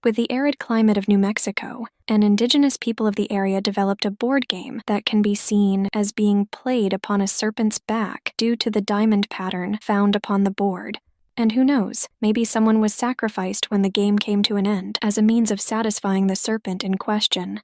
With the arid climate of New Mexico, an indigenous people of the area developed a board game that can be seen as being played upon a serpent's back due to the diamond pattern found upon the board. And who knows, maybe someone was sacrificed when the game came to an end as a means of satisfying the serpent in question.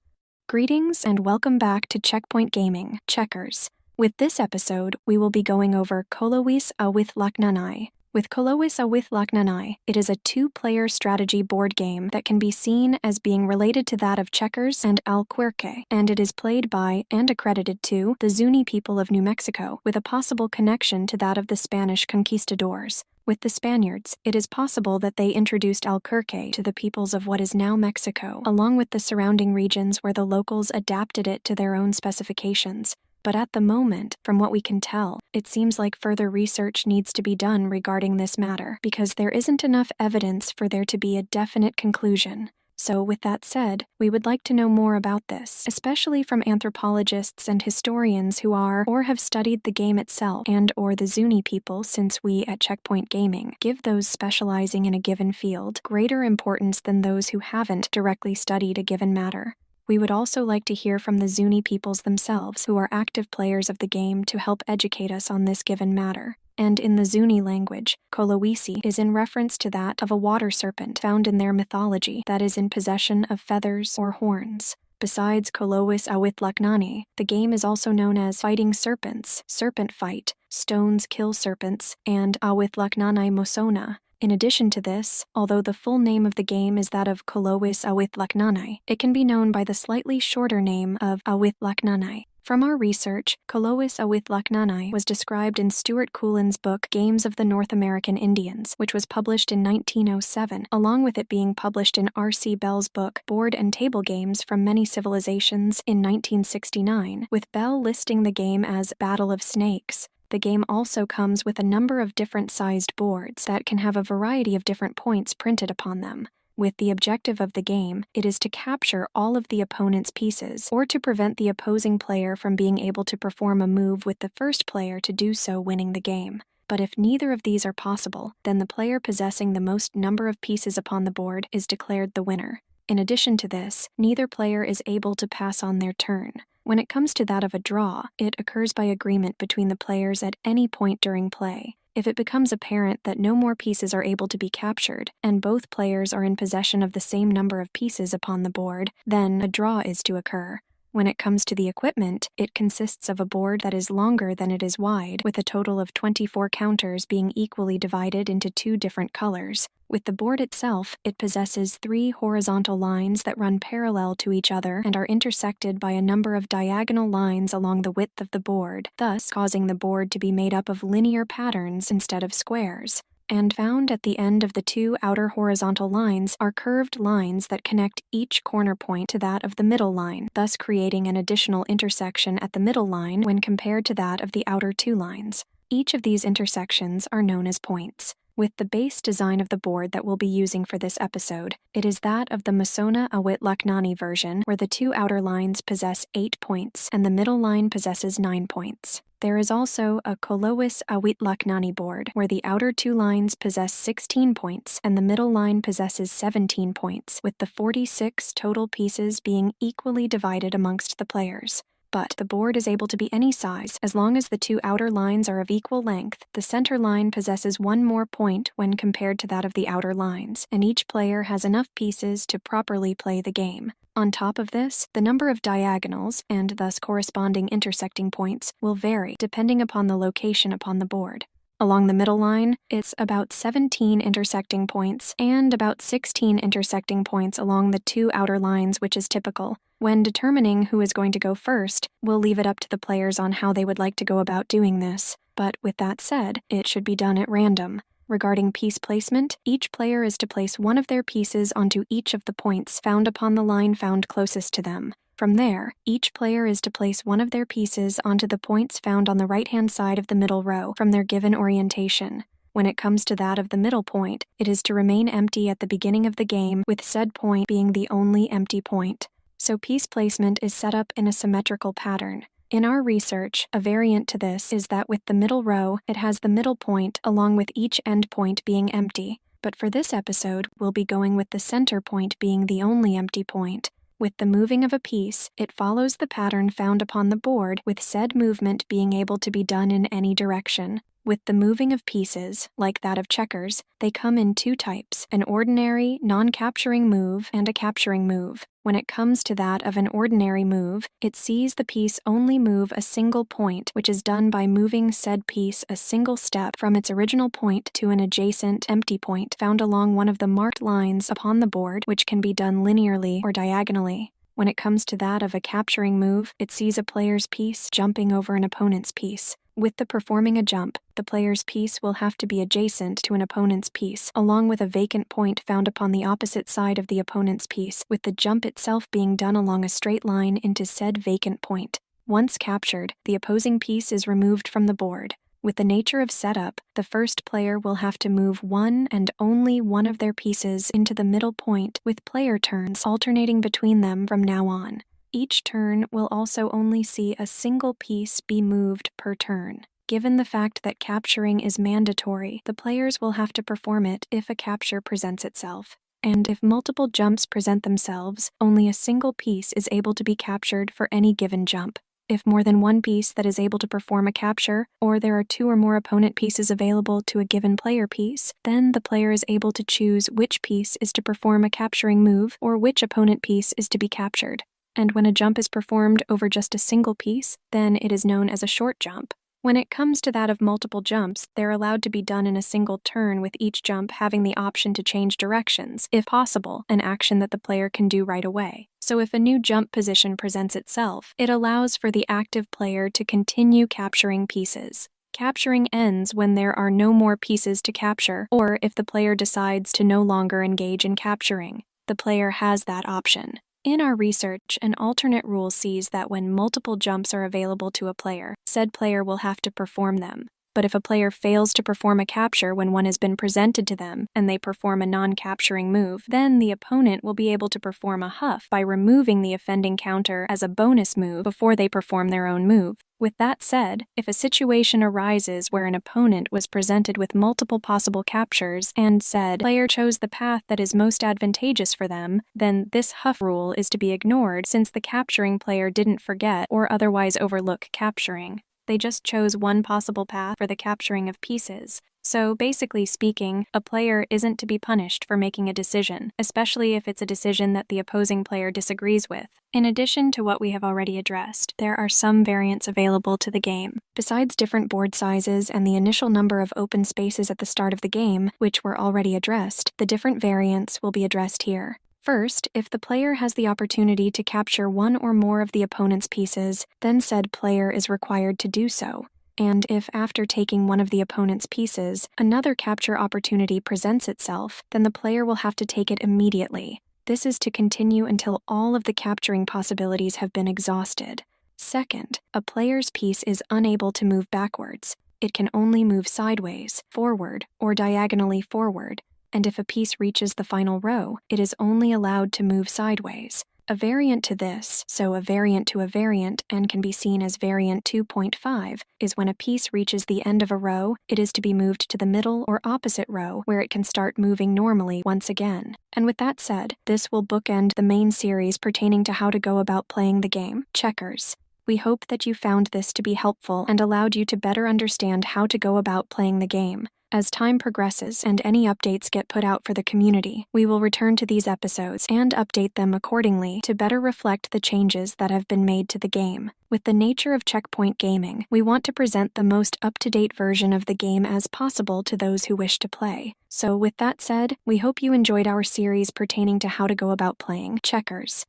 Greetings and welcome back to Checkpoint Gaming, Checkers. With this episode, we will be going over Kolowis Awithlaknannai. With Kolowis Awithlaknannai, it is a two-player strategy board game that can be seen as being related to that of checkers and alquerque, and it is played by and accredited to the Zuni people of New Mexico, with a possible connection to that of the Spanish conquistadors. With the Spaniards, it is possible that they introduced alquerque to the peoples of what is now Mexico, along with the surrounding regions where the locals adapted it to their own specifications. But at the moment, from what we can tell, it seems like further research needs to be done regarding this matter because there isn't enough evidence for there to be a definite conclusion. So with that said, we would like to know more about this, especially from anthropologists and historians who are or have studied the game itself and or the Zuni people, since we at Checkpoint Gaming give those specializing in a given field greater importance than those who haven't directly studied a given matter. We would also like to hear from the Zuni peoples themselves who are active players of the game to help educate us on this given matter. And in the Zuni language, Kolowisi is in reference to that of a water serpent found in their mythology that is in possession of feathers or horns. Besides Kolowis Awithlaknannai, the game is also known as Fighting Serpents, Serpent Fight, Stones Kill Serpents, and Awithlaknannai Mosona. In addition to this, although the full name of the game is that of Kolowis Awithlaknannai, it can be known by the slightly shorter name of Awithlaknannai. From our research, Kolowis Awithlaknannai was described in Stuart Coulin's book Games of the North American Indians, which was published in 1907, along with it being published in R.C. Bell's book Board and Table Games from Many Civilizations in 1969, with Bell listing the game as Battle of Snakes. The game also comes with a number of different sized boards that can have a variety of different points printed upon them. With the objective of the game, it is to capture all of the opponent's pieces, or to prevent the opposing player from being able to perform a move with the first player to do so, winning the game. But if neither of these are possible, then the player possessing the most number of pieces upon the board is declared the winner. In addition to this, neither player is able to pass on their turn. When it comes to that of a draw, it occurs by agreement between the players at any point during play. If it becomes apparent that no more pieces are able to be captured, and both players are in possession of the same number of pieces upon the board, then a draw is to occur. When it comes to the equipment, it consists of a board that is longer than it is wide, with a total of 24 counters being equally divided into two different colors. With the board itself, it possesses 3 horizontal lines that run parallel to each other and are intersected by a number of diagonal lines along the width of the board, thus causing the board to be made up of linear patterns instead of squares. And found at the end of the 2 outer horizontal lines are curved lines that connect each corner point to that of the middle line, thus creating an additional intersection at the middle line when compared to that of the outer 2 lines. Each of these intersections are known as points. With the base design of the board that we'll be using for this episode, it is that of the Mosona Awithlaknannai version, where the 2 outer lines possess 8 points and the middle line possesses 9 points. There is also a Kolowis Awithlaknannai board, where the outer 2 lines possess 16 points and the middle line possesses 17 points, with the 46 total pieces being equally divided amongst the players. But the board is able to be any size as long as the 2 outer lines are of equal length. The center line possesses 1 more point when compared to that of the outer lines, and each player has enough pieces to properly play the game. On top of this, the number of diagonals, and thus corresponding intersecting points, will vary depending upon the location upon the board. Along the middle line, it's about 17 intersecting points and about 16 intersecting points along the 2 outer lines, which is typical. When determining who is going to go first, we'll leave it up to the players on how they would like to go about doing this. But with that said, it should be done at random. Regarding piece placement, each player is to place one of their pieces onto each of the points found upon the line found closest to them. From there, each player is to place one of their pieces onto the points found on the right-hand side of the middle row from their given orientation. When it comes to that of the middle point, it is to remain empty at the beginning of the game, with said point being the only empty point. So piece placement is set up in a symmetrical pattern. In our research, a variant to this is that with the middle row, it has the middle point along with each end point being empty. but for this episode, we'll be going with the center point being the only empty point. With the moving of a piece, it follows the pattern found upon the board, with said movement being able to be done in any direction. With the moving of pieces, like that of checkers, they come in two types, an ordinary, non-capturing move and a capturing move. When it comes to that of an ordinary move, it sees the piece only move a single point, which is done by moving said piece a single step from its original point to an adjacent empty point found along one of the marked lines upon the board, which can be done linearly or diagonally. When it comes to that of a capturing move, it sees a player's piece jumping over an opponent's piece. With the performing a jump, the player's piece will have to be adjacent to an opponent's piece, along with a vacant point found upon the opposite side of the opponent's piece, with the jump itself being done along a straight line into said vacant point. Once captured, the opposing piece is removed from the board. With the nature of setup, the first player will have to move one and only one of their pieces into the middle point, with player turns alternating between them from now on. Each turn will also only see a single piece be moved per turn. Given the fact that capturing is mandatory, the players will have to perform it if a capture presents itself. And if multiple jumps present themselves, only a single piece is able to be captured for any given jump. If more than one piece that is able to perform a capture, or there are two or more opponent pieces available to a given player piece, then the player is able to choose which piece is to perform a capturing move or which opponent piece is to be captured. And when a jump is performed over just a single piece, then it is known as a short jump. When it comes to that of multiple jumps, they're allowed to be done in a single turn, with each jump having the option to change directions, if possible, an action that the player can do right away. So if a new jump position presents itself, it allows for the active player to continue capturing pieces. Capturing ends when there are no more pieces to capture, or if the player decides to no longer engage in capturing. The player has that option. In our research, an alternate rule sees that when multiple jumps are available to a player, said player will have to perform them. But if a player fails to perform a capture when one has been presented to them, and they perform a non-capturing move, then the opponent will be able to perform a huff by removing the offending counter as a bonus move before they perform their own move. With that said, if a situation arises where an opponent was presented with multiple possible captures and said player chose the path that is most advantageous for them, then this huff rule is to be ignored, since the capturing player didn't forget or otherwise overlook capturing. They just chose one possible path for the capturing of pieces. So, basically speaking, a player isn't to be punished for making a decision, especially if it's a decision that the opposing player disagrees with. In addition to what we have already addressed, there are some variants available to the game. Besides different board sizes and the initial number of open spaces at the start of the game, which were already addressed, the different variants will be addressed here. First, if the player has the opportunity to capture one or more of the opponent's pieces, then said player is required to do so. And if after taking one of the opponent's pieces, another capture opportunity presents itself, then the player will have to take it immediately. This is to continue until all of the capturing possibilities have been exhausted. Second, a player's piece is unable to move backwards. It can only move sideways, forward, or diagonally forward. And if a piece reaches the final row, it is only allowed to move sideways. A variant to this, so a variant to a variant, and can be seen as variant 2.5, is when a piece reaches the end of a row, it is to be moved to the middle or opposite row, where it can start moving normally once again. And with that said, this will bookend the main series pertaining to how to go about playing the game, checkers. We hope that you found this to be helpful and allowed you to better understand how to go about playing the game. As time progresses and any updates get put out for the community, we will return to these episodes and update them accordingly to better reflect the changes that have been made to the game. With the nature of checkpoint gaming, we want to present the most up-to-date version of the game as possible to those who wish to play. So with that said, we hope you enjoyed our series pertaining to how to go about playing checkers.